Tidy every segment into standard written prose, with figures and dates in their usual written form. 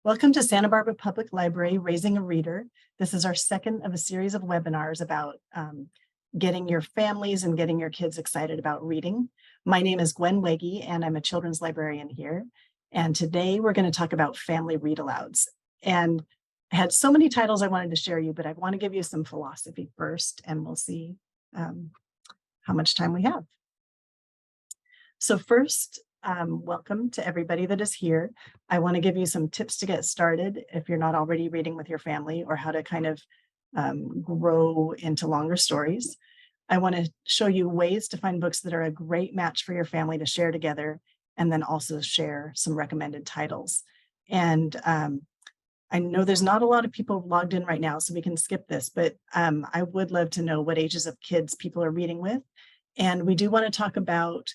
Welcome to Santa Barbara Public Library, Raising a Reader. This is our second of a series of webinars about getting your families and getting your kids excited about reading. My name is Gwen Wege, and I'm a children's librarian here. And today we're going to talk about family read-alouds. And I had so many titles I wanted to share you, but I want to give you some philosophy first, and we'll see how much time we have. So first, welcome to everybody that is here. I want to give you some tips to get started if you're not already reading with your family, or how to kind of grow into longer stories. I want to show you ways to find books that are a great match for your family to share together, and then also share some recommended titles. And I know there's not a lot of people logged in right now, so we can skip this, but I would love to know what ages of kids people are reading with. And we do want to talk about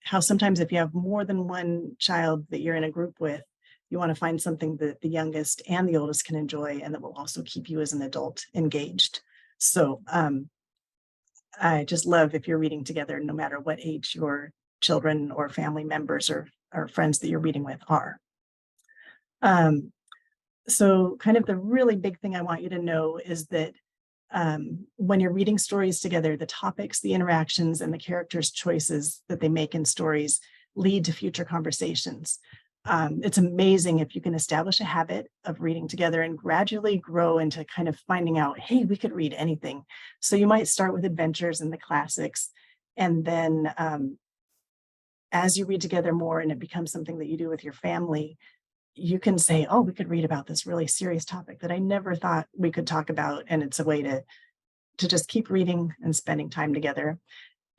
how sometimes if you have more than one child that you're in a group with, you want to find something that the youngest and the oldest can enjoy, and that will also keep you as an adult engaged. So I just love if you're reading together, no matter what age your children or family members or friends that you're reading with are. So kind of the really big thing I want you to know is that when you're reading stories together, the topics, the interactions, and the characters' choices that they make in stories lead to future conversations. It's amazing if you can establish a habit of reading together and gradually grow into kind of finding out, hey, we could read anything. So you might start with adventures and the classics, and then as you read together more and it becomes something that you do with your family, you can say, oh, we could read about this really serious topic that I never thought we could talk about. And it's a way to just keep reading and spending time together.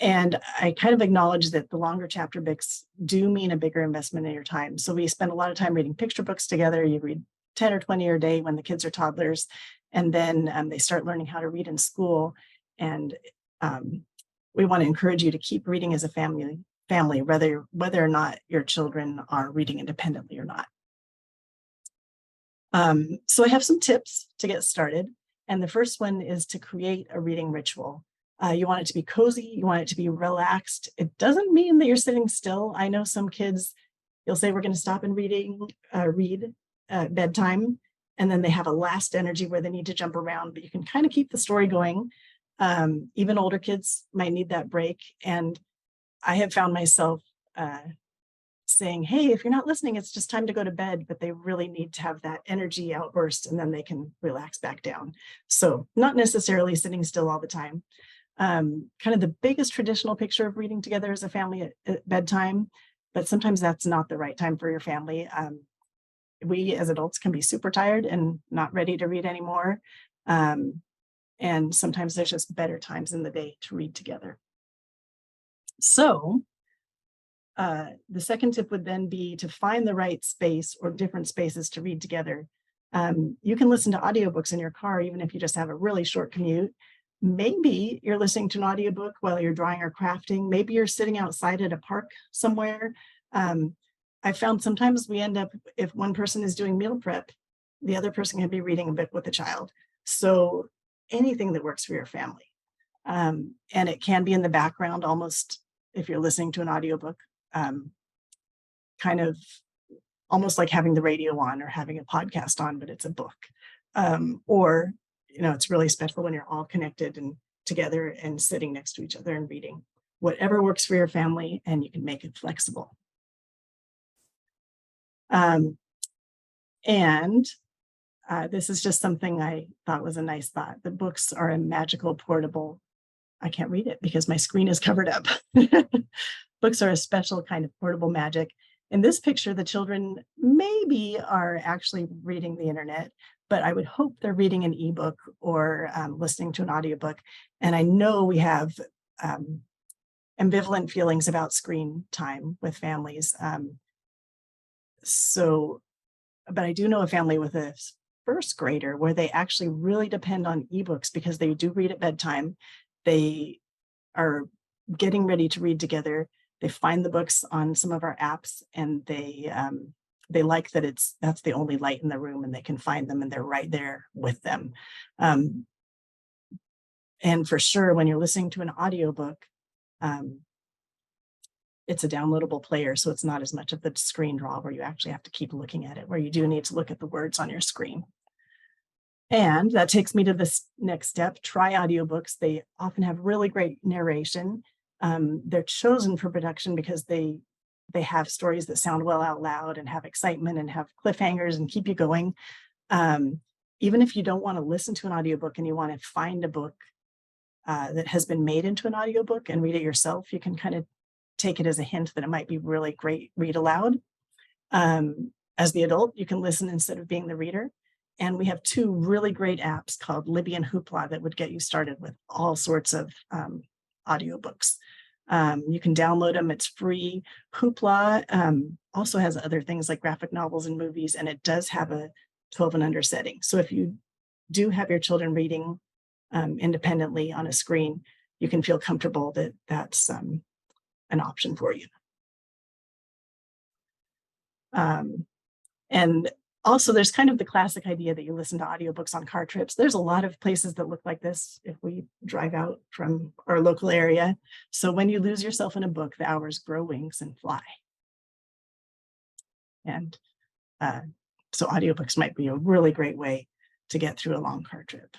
And I kind of acknowledge that the longer chapter books do mean a bigger investment in your time. So we spend a lot of time reading picture books together. You read 10 or 20 a day when the kids are toddlers, and then they start learning how to read in school. And we want to encourage you to keep reading as a family, whether or not your children are reading independently or not. So I have some tips to get started. And the first one is to create a reading ritual. You want it to be cozy. You want it to be relaxed. It doesn't mean that you're sitting still. I know some kids, you'll say, we're going to stop and read bedtime. And then they have a last energy where they need to jump around, but you can kind of keep the story going. Even older kids might need that break. And I have found myself saying, hey, if you're not listening, it's just time to go to bed, but they really need to have that energy outburst, and then they can relax back down. So not necessarily sitting still all the time. Kind of the biggest traditional picture of reading together as a family at bedtime, but sometimes that's not the right time for your family. We as adults can be super tired and not ready to read anymore. And sometimes there's just better times in the day to read together. So the second tip would then be to find the right space or different spaces to read together. You can listen to audiobooks in your car, even if you just have a really short commute. Maybe you're listening to an audiobook while you're drawing or crafting. Maybe you're sitting outside at a park somewhere. I found sometimes we end up, if one person is doing meal prep, the other person can be reading a book with the child. So anything that works for your family. And it can be in the background, almost if you're listening to an audiobook. Kind of almost like having the radio on or having a podcast on, but it's a book. Or, it's really special when you're all connected and together and sitting next to each other and reading. Whatever works for your family, and you can make it flexible. And this is just something I thought was a nice thought. The books are a magical portable. I can't read it because my screen is covered up. Books are a special kind of portable magic. In this picture, the children maybe are actually reading the internet, but I would hope they're reading an ebook or listening to an audiobook. And I know we have ambivalent feelings about screen time with families. But I do know a family with a first grader where they actually really depend on ebooks because they do read at bedtime. They are getting ready to read together. They find the books on some of our apps, and they like that that's the only light in the room, and they can find them, and they're right there with them. And for sure, when you're listening to an audiobook, it's a downloadable player, so it's not as much of the screen draw where you actually have to keep looking at it, where you do need to look at the words on your screen. And that takes me to this next step, try audiobooks. They often have really great narration. They're chosen for production because they have stories that sound well out loud and have excitement and have cliffhangers and keep you going. Even if you don't want to listen to an audiobook and you want to find a book that has been made into an audiobook and read it yourself, you can kind of take it as a hint that it might be really great read aloud. As the adult, you can listen instead of being the reader. And we have two really great apps called Libby and Hoopla that would get you started with all sorts of audiobooks. You can download them, it's free. Hoopla also has other things like graphic novels and movies, and it does have a 12 and under setting. So if you do have your children reading independently on a screen, you can feel comfortable that that's an option for you. And also, there's kind of the classic idea that you listen to audiobooks on car trips. There's a lot of places that look like this if we drive out from our local area. So when you lose yourself in a book, the hours grow wings and fly. And so audiobooks might be a really great way to get through a long car trip.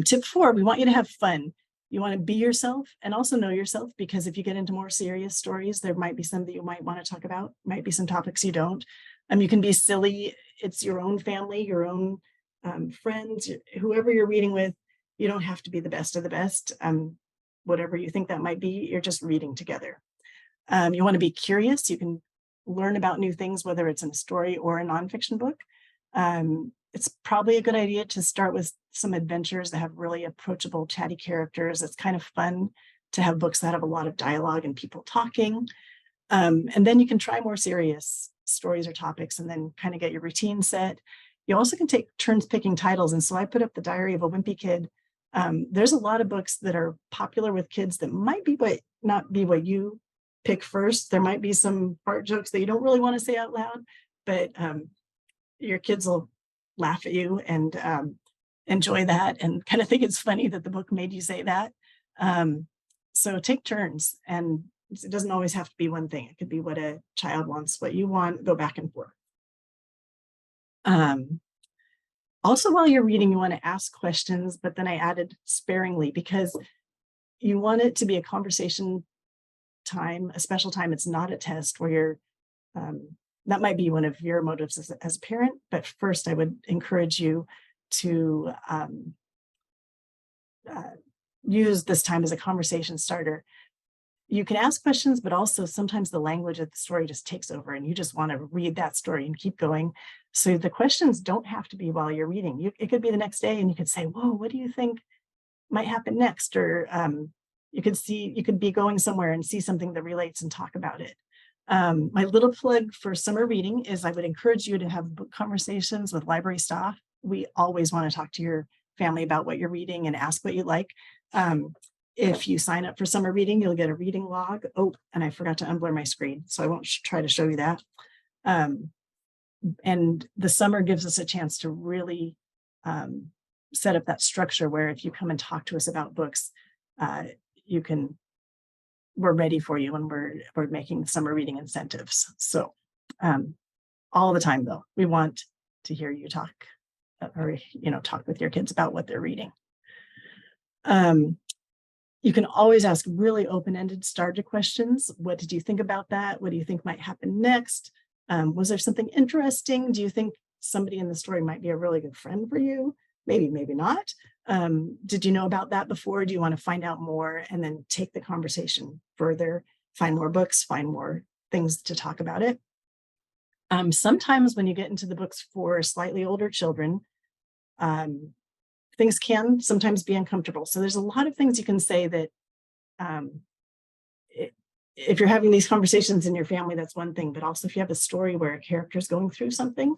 Tip 4, we want you to have fun. You want to be yourself and also know yourself, because if you get into more serious stories, there might be some that you might want to talk about, might be some topics you don't. You can be silly. It's your own family, your own friends, whoever you're reading with. You don't have to be the best of the best. Whatever you think that might be, you're just reading together. You want to be curious. You can learn about new things, whether it's in a story or a nonfiction book. It's probably a good idea to start with some adventures that have really approachable, chatty characters. It's kind of fun to have books that have a lot of dialogue and people talking. And then you can try more serious stories or topics and then kind of get your routine set. You also can take turns picking titles. And so I put up The Diary of a Wimpy Kid. There's a lot of books that are popular with kids that might be not be what you pick first. There might be some fart jokes that you don't really want to say out loud, but your kids will laugh at you and enjoy that and kind of think it's funny that the book made you say that. So take turns, and it doesn't always have to be one thing. It could be what a child wants, what you want, go back and forth. Also, while you're reading, you want to ask questions, but then I added sparingly because you want it to be a conversation time, a special time. It's not a test where you're that might be one of your motives as a parent, but first I would encourage you to use this time as a conversation starter. You can ask questions, but also sometimes the language of the story just takes over and you just want to read that story and keep going. So the questions don't have to be while you're reading. It could be the next day and you could say, whoa, what do you think might happen next? Or you could be going somewhere and see something that relates and talk about it. My little plug for summer reading is I would encourage you to have book conversations with library staff. We always want to talk to your family about what you're reading and ask what you like. If you sign up for summer reading, you'll get a reading log. Oh, and I forgot to unblur my screen, so I won't try to show you that. And the summer gives us a chance to really set up that structure where if you come and talk to us about books, we're ready for you and we're making summer reading incentives. So all the time though, we want to hear you talk or talk with your kids about what they're reading. You can always ask really open-ended starter questions. What did you think about that? What do you think might happen next? Was there something interesting? Do you think somebody in the story might be a really good friend for you? Maybe, maybe not. Did you know about that before? Do you want to find out more? And then take the conversation further, find more books, find more things to talk about it. Sometimes when you get into the books for slightly older children, things can sometimes be uncomfortable. So there's a lot of things you can say that if you're having these conversations in your family, that's one thing. But also if you have a story where a character is going through something,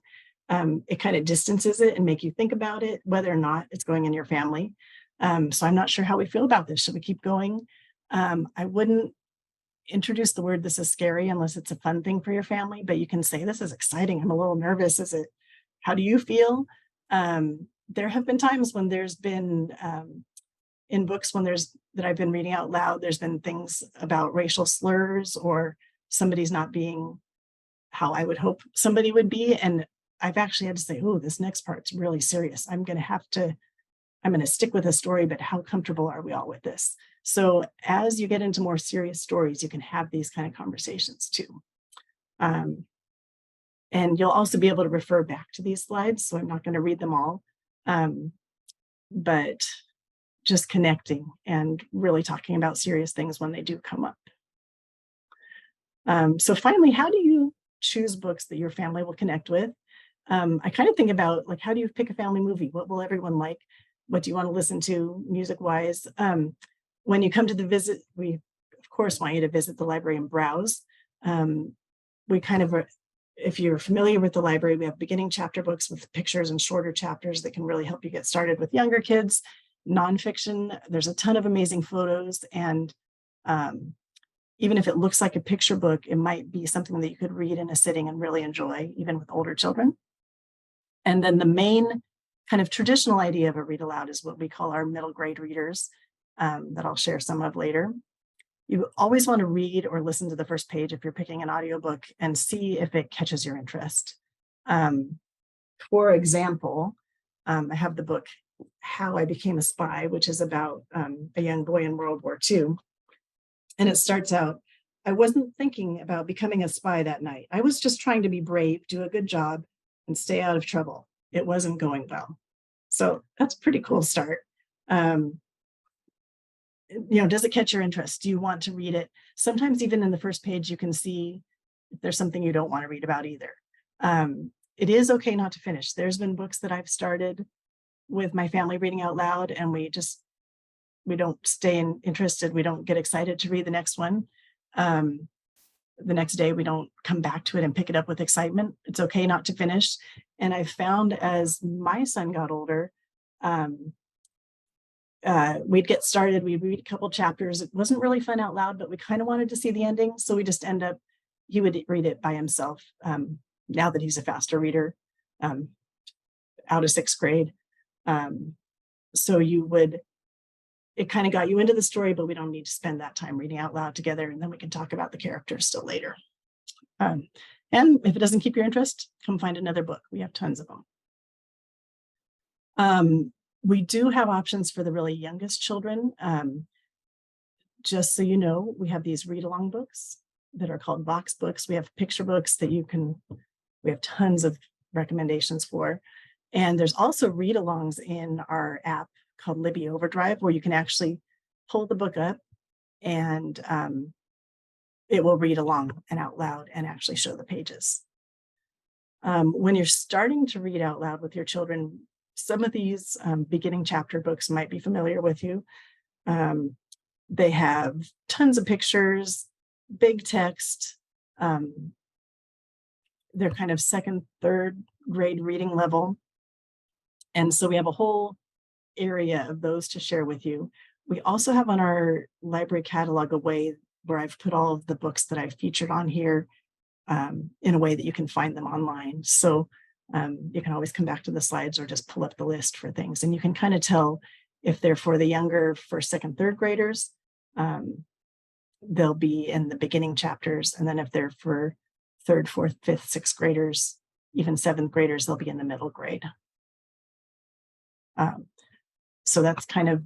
it kind of distances it and make you think about it, whether or not it's going in your family. So I'm not sure how we feel about this. Should we keep going? I wouldn't introduce the word "this is scary" unless it's a fun thing for your family, but you can say, "This is exciting. I'm a little nervous. How do you feel?" There have been times when there's been in books when there's that I've been reading out loud, there's been things about racial slurs or somebody's not being how I would hope somebody would be. And I've actually had to say, oh, this next part's really serious. I'm going to stick with a story, but how comfortable are we all with this? So as you get into more serious stories, you can have these kind of conversations too. And you'll also be able to refer back to these slides. So I'm not going to read them all, but just connecting and really talking about serious things when they do come up. So finally, how do you choose books that your family will connect with? I kind of think about, like, how do you pick a family movie? What will everyone like? What do you want to listen to music-wise? When you come to the visit, we, of course, want you to visit the library and browse. We kind of, if you're familiar with the library, we have beginning chapter books with pictures and shorter chapters that can really help you get started with younger kids. Nonfiction, there's a ton of amazing photos, and even if it looks like a picture book, it might be something that you could read in a sitting and really enjoy, even with older children. And then the main kind of traditional idea of a read aloud is what we call our middle grade readers, that I'll share some of later. You always want to read or listen to the first page if you're picking an audiobook and see if it catches your interest. For example, I have the book How I Became a Spy, which is about a young boy in World War II. And it starts out, I wasn't thinking about becoming a spy that night. I was just trying to be brave, do a good job, and stay out of trouble. It wasn't going well. So that's a pretty cool start. Does it catch your interest? Do you want to read it? Sometimes even in the first page, you can see if there's something you don't want to read about either. It is okay not to finish. There's been books that I've started with my family reading out loud, and we don't stay interested. We don't get excited to read the next one. The next day, we don't come back to it and pick it up with excitement. It's okay not to finish. And I found as my son got older, we'd get started, we'd read a couple chapters. It wasn't really fun out loud, but we kind of wanted to see the ending. So we just he would read it by himself, now that he's a faster reader, out of sixth grade. So it kind of got you into the story, but we don't need to spend that time reading out loud together. And then we can talk about the characters still later. And if it doesn't keep your interest, come find another book. We have tons of them. We do have options for the really youngest children. Just so you know, we have these read-along books that are called box books. We have picture books that we have tons of recommendations for. And there's also read-alongs in our app called Libby Overdrive, where you can actually pull the book up and it will read along and out loud and actually show the pages. When you're starting to read out loud with your children, some of these beginning chapter books might be familiar with you. They have tons of pictures, big text. They're kind of second, third grade reading level. And so we have a whole area of those to share with you. We also have on our library catalog a way where I've put all of the books that I've featured on here in a way that you can find them online. So you can always come back to the slides or just pull up the list for things. And you can kind of tell if they're for the younger first, second, third graders, they'll be in the beginning chapters. And then if they're for third, fourth, fifth, sixth graders, even seventh graders, they'll be in the middle grade. So that's kind of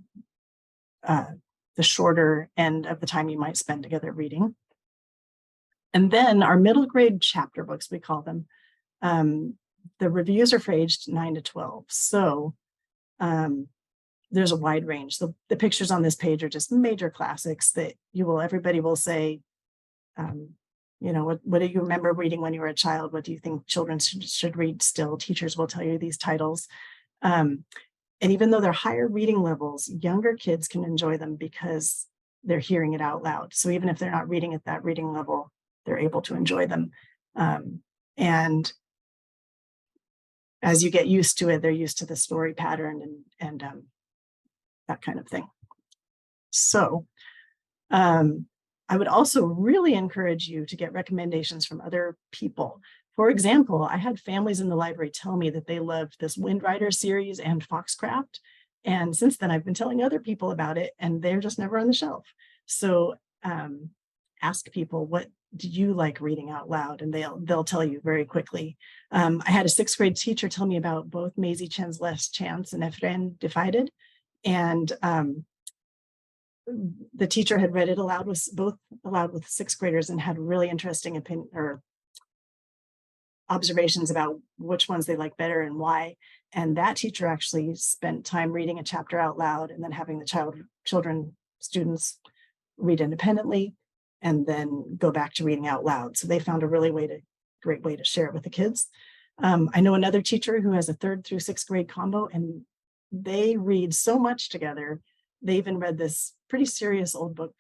the shorter end of the time you might spend together reading. And then our middle grade chapter books, we call them, the reviews are for aged 9 to 12. So there's a wide range. The pictures on this page are just major classics that everybody will say, what do you remember reading when you were a child? What do you think children should read still? Teachers will tell you these titles. And even though they're higher reading levels, younger kids can enjoy them because they're hearing it out loud. So even if they're not reading at that reading level, they're able to enjoy them. And as you get used to it, they're used to the story pattern and that kind of thing. So I would also really encourage you to get recommendations from other people. For example, I had families in the library tell me that they loved this Wind Rider series and Foxcraft, And since then, I've been telling other people about it, and they're just never on the shelf. So ask people, what do you like reading out loud? And they'll tell you very quickly. I had a sixth grade teacher tell me about both Maisie Chen's Last Chance and Ephraim Divided. And the teacher had read it aloud with both aloud with sixth graders and had really interesting opinion or observations about which ones they like better and why. And that teacher actually spent time reading a chapter out loud and then having the students read independently and then go back to reading out loud. So they found a great way to share it with the kids. I know another teacher who has a 3rd through 6th grade combo, and they read so much together. They even read this pretty serious old book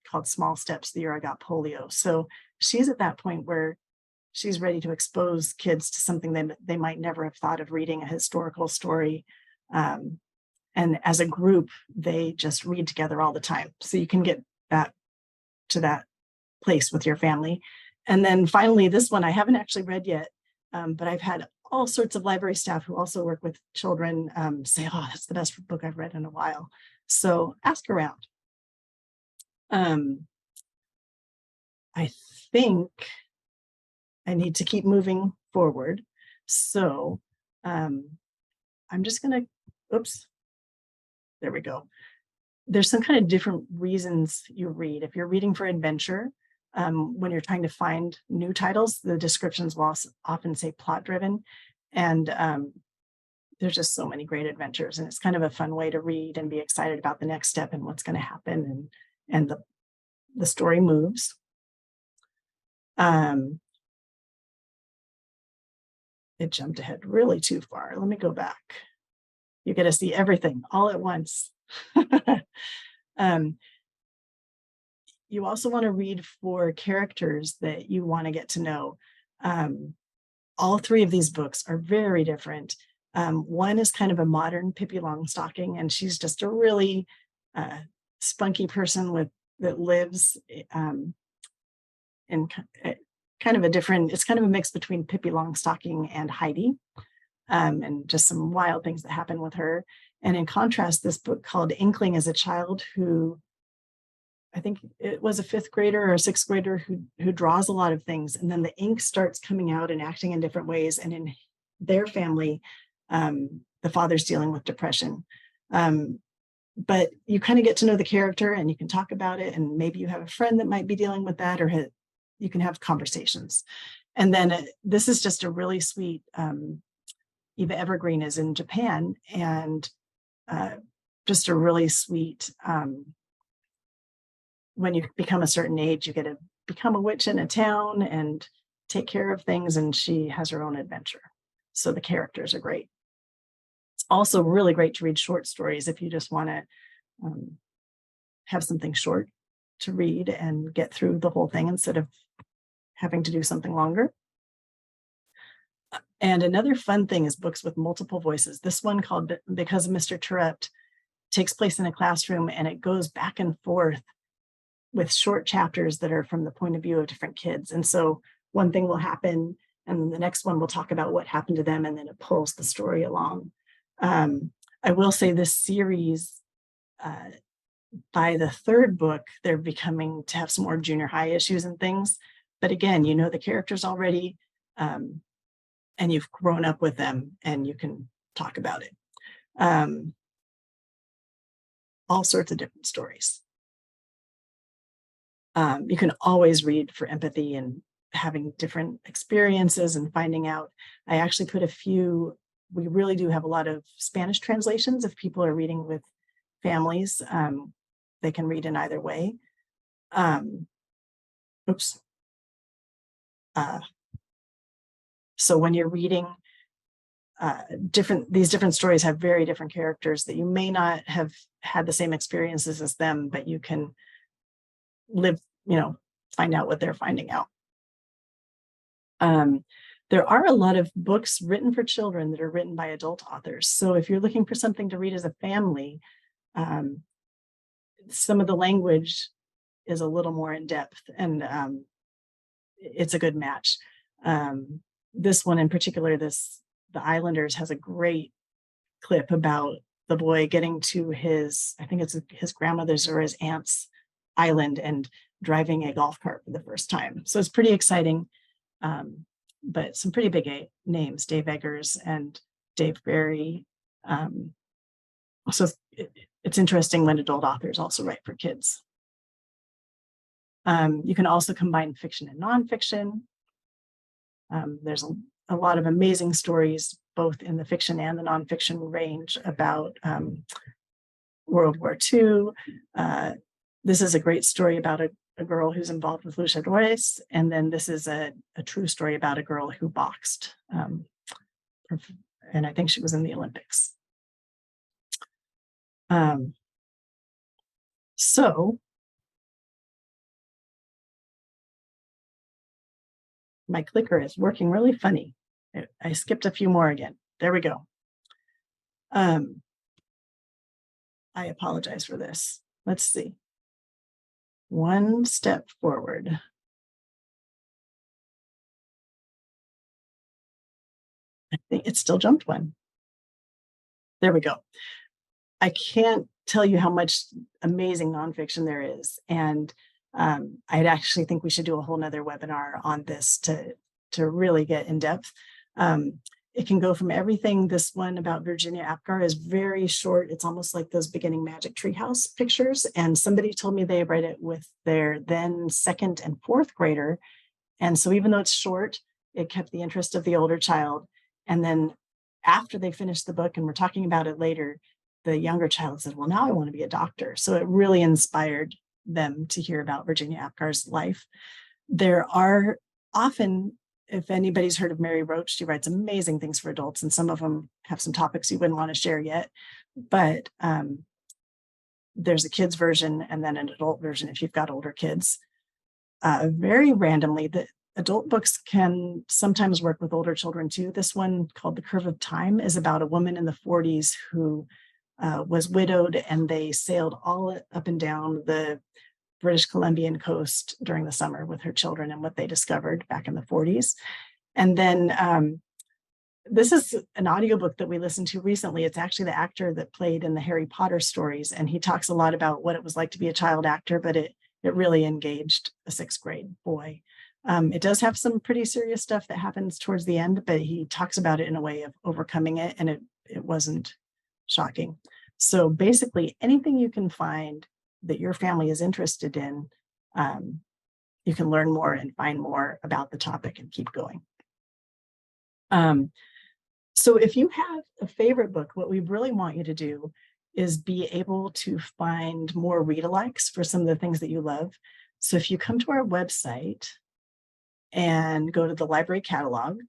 called Small Steps, The Year I Got Polio. So she's at that point where she's ready to expose kids to something they might never have thought of reading, a historical story. And as a group, they just read together all the time. So you can get that to that place with your family. And then finally, this one I haven't actually read yet, but I've had all sorts of library staff who also work with children say, oh, that's the best book I've read in a while. So ask around. I think I need to keep moving forward. So I'm just going to, oops, there we go. There's some kind of different reasons you read. If you're reading for adventure, when you're trying to find new titles, the descriptions will often say plot driven. And there's just so many great adventures. And it's kind of a fun way to read and be excited about the next step and what's going to happen. And the story moves. It jumped ahead really too far. Let me go back. You get to see everything all at once. You also want to read for characters that you want to get to know. All 3 of these books are very different. One is kind of a modern Pippi Longstocking, and she's just a really spunky person that lives in kind of a different, it's kind of a mix between Pippi Longstocking and Heidi, and just some wild things that happen with her. And in contrast, this book called Inkling is a child who, I think it was a 5th grader or a 6th grader who draws a lot of things. And then the ink starts coming out and acting in different ways. And in their family, the father's dealing with depression. But you kind of get to know the character and you can talk about it. And maybe you have a friend that might be dealing with that, or you can have conversations. And then this is just a really sweet, Eva Evergreen is in Japan, and just a really sweet, when you become a certain age, you get to become a witch in a town and take care of things, and she has her own adventure. So the characters are great. It's also really great to read short stories if you just want to have something short to read and get through the whole thing instead of having to do something longer. And another fun thing is books with multiple voices. This one called Because of Mr. Tourette takes place in a classroom, and it goes back and forth with short chapters that are from the point of view of different kids. And so one thing will happen, and then the next one will talk about what happened to them, and then it pulls the story along. I will say this series, by the 3rd book, they're becoming to have some more junior high issues and things. But again, you know the characters already, and you've grown up with them, and you can talk about it. All sorts of different stories. You can always read for empathy and having different experiences and finding out. I actually put we really do have a lot of Spanish translations if people are reading with families. They can read in either way. So when you're reading, these different stories have very different characters that you may not have had the same experiences as them, but you can find out what they're finding out. There are a lot of books written for children that are written by adult authors. So if you're looking for something to read as a family, some of the language is a little more in depth, and it's a good match. This one in particular, The Islanders, has a great clip about the boy getting to his, I think it's his grandmother's or his aunt's island and driving a golf cart for the first time. So it's pretty exciting. But some pretty big names, Dave Eggers and Dave Barry. So it's interesting when adult authors also write for kids. You can also combine fiction and nonfiction. There's a lot of amazing stories, both in the fiction and the nonfiction range, about World War II. This is a great story about a girl who's involved with luchadores, and then this is a true story about a girl who boxed, and I think she was in the Olympics. So my clicker is working really funny. I skipped a few more again. There we go. I apologize for this. Let's see. One step forward. I think it still jumped one. There we go. I can't tell you how much amazing nonfiction there is. And I'd actually think we should do a whole nother webinar on this to really get in depth. It can go from everything. This one about Virginia Apgar is very short. It's almost like those beginning Magic Treehouse pictures. And somebody told me they read it with their then second and fourth grader. And so even though it's short, it kept the interest of the older child. And then after they finished the book, and we're talking about it later, the younger child said, well, now I want to be a doctor. So it really inspired them to hear about Virginia Apgar's life. There are often, if anybody's heard of Mary Roach, she writes amazing things for adults, and some of them have some topics you wouldn't want to share yet. But there's a kid's version and then an adult version if you've got older kids. Very randomly, the adult books can sometimes work with older children too. This one, called The Curve of Time, is about a woman in the 40s who was widowed, and they sailed all up and down the British Columbian coast during the summer with her children and what they discovered back in the 40s. And then this is an audiobook that we listened to recently. It's actually the actor that played in the Harry Potter stories, and he talks a lot about what it was like to be a child actor, but it really engaged a sixth grade boy. It does have some pretty serious stuff that happens towards the end, but he talks about it in a way of overcoming it, and it wasn't shocking. So basically, anything you can find that your family is interested in, you can learn more and find more about the topic and keep going. So if you have a favorite book, what we really want you to do is be able to find more read-alikes for some of the things that you love. So if you come to our website and go to the library catalog,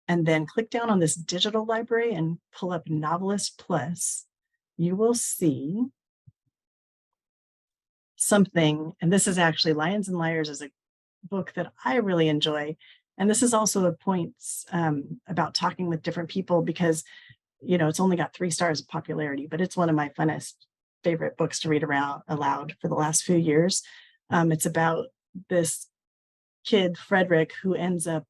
and then click down on this digital library and pull up Novelist Plus, you will see something. And this is actually Lions and Liars is a book that I really enjoy. And this is also a point about talking with different people, because, you know, it's only got 3 stars of popularity, but it's one of my funnest favorite books to read aloud for the last few years. It's about this kid, Frederick, who ends up,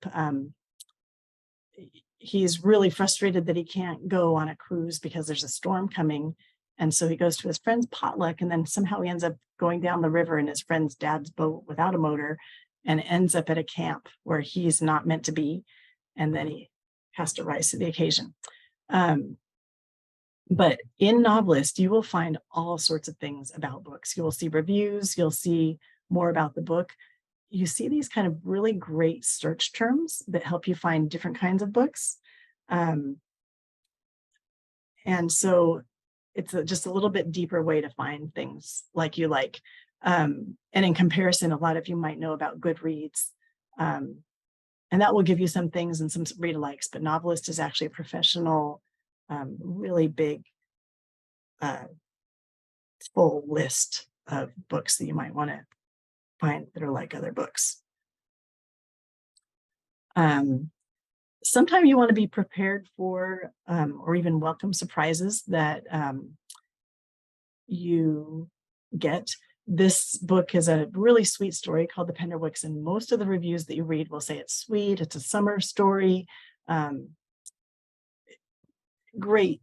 he's really frustrated that he can't go on a cruise because there's a storm coming. And so he goes to his friend's potluck, and then somehow he ends up going down the river in his friend's dad's boat without a motor, and ends up at a camp where he's not meant to be. And then he has to rise to the occasion. But in Novelist, you will find all sorts of things about books. You will see reviews, you'll see more about the book. You see these kind of really great search terms that help you find different kinds of books. And so it's just a little bit deeper way to find things like you like. And in comparison, a lot of you might know about Goodreads. And that will give you some things and some read-alikes, but Novelist is actually a professional, really big, full list of books that you might want to find that are like other books. Sometimes you want to be prepared for or even welcome surprises that you get. This book is a really sweet story called The Penderwicks, and most of the reviews that you read will say it's sweet, it's a summer story, great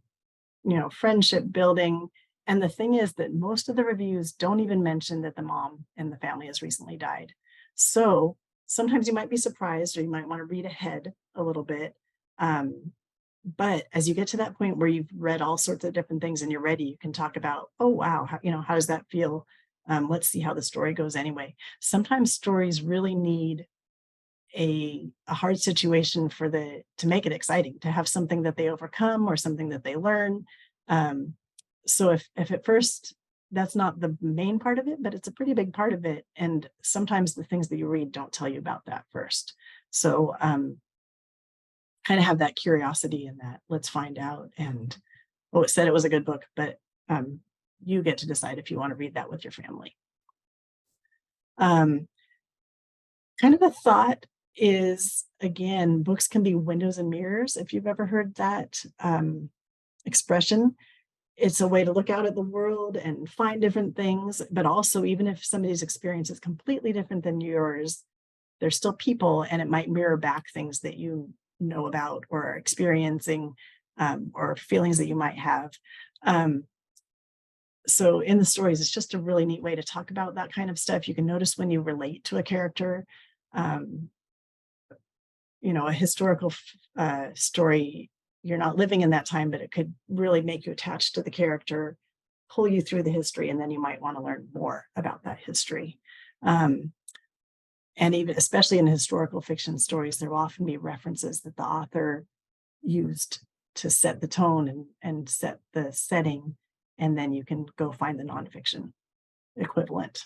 friendship building. And the thing is that most of the reviews don't even mention that the mom in the family has recently died. So sometimes you might be surprised, or you might want to read ahead a little bit. But as you get to that point where you've read all sorts of different things and you're ready, you can talk about, oh, wow, how does that feel? Let's see how the story goes anyway. Sometimes stories really need a hard situation to make it exciting, to have something that they overcome or something that they learn. So if at first that's not the main part of it, but it's a pretty big part of it. And sometimes the things that you read don't tell you about that first. So kind of have that curiosity in that. Let's find out. And it said it was a good book, but you get to decide if you want to read that with your family. Kind of a thought is, again, books can be windows and mirrors. If you've ever heard that expression, it's a way to look out at the world and find different things. But also, even if somebody's experience is completely different than yours, they're still people, and it might mirror back things that you know about or are experiencing, or feelings that you might have. So in the stories, it's just a really neat way to talk about that kind of stuff. You can notice when you relate to a character. A historical story, you're not living in that time, but it could really make you attached to the character, pull you through the history, and then you might want to learn more about that history. And even especially in historical fiction stories, there will often be references that the author used to set the tone and set the setting, and then you can go find the nonfiction equivalent.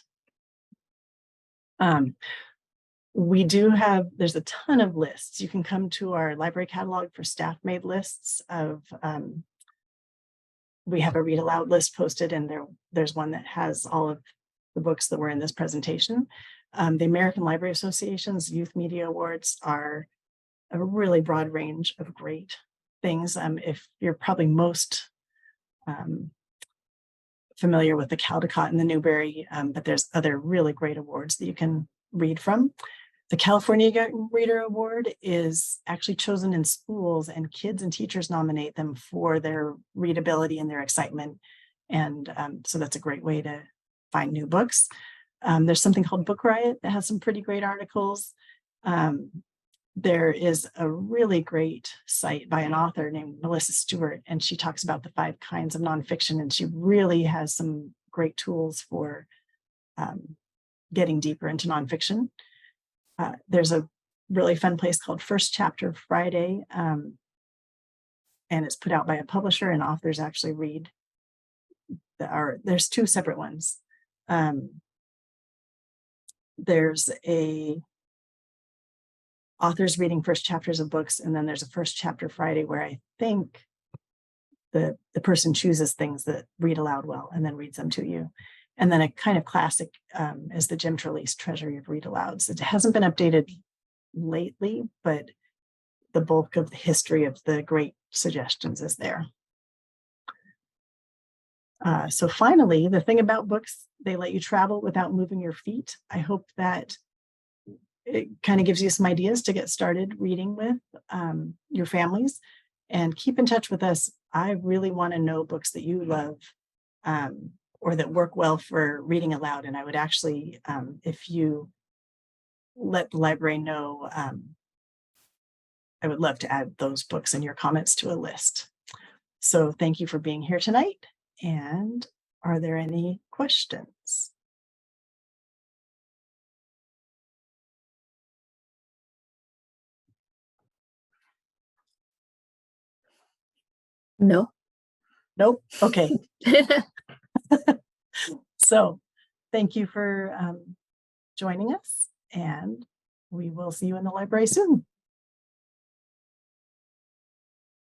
There's a ton of lists. You can come to our library catalog for staff-made lists of, we have a read aloud list posted, and there's one that has all of the books that were in this presentation. The American Library Association's Youth Media Awards are a really broad range of great things. If you're probably most familiar with the Caldecott and the Newbery, but there's other really great awards that you can read from. The California Young Reader Award is actually chosen in schools, and kids and teachers nominate them for their readability and their excitement. And so that's a great way to find new books. There's something called Book Riot that has some pretty great articles. There is a really great site by an author named Melissa Stewart, and she talks about the 5 kinds of nonfiction, and she really has some great tools for getting deeper into nonfiction. There's a really fun place called First Chapter Friday, and it's put out by a publisher, and authors actually read. There's 2 separate ones. There's a authors reading first chapters of books, and then there's a First Chapter Friday where I think the person chooses things that read aloud well and then reads them to you. And then a kind of classic is the Jim Trelease Treasury of Read-Alouds. It hasn't been updated lately, but the bulk of the history of the great suggestions is there. So finally, the thing about books, they let you travel without moving your feet. I hope that it kind of gives you some ideas to get started reading with your families, and keep in touch with us. I really want to know books that you love or that work well for reading aloud. And I would actually, if you let the library know, I would love to add those books in your comments to a list. So thank you for being here tonight. And are there any questions? No. Nope. Okay. So thank you for joining us, and we will see you in the library soon.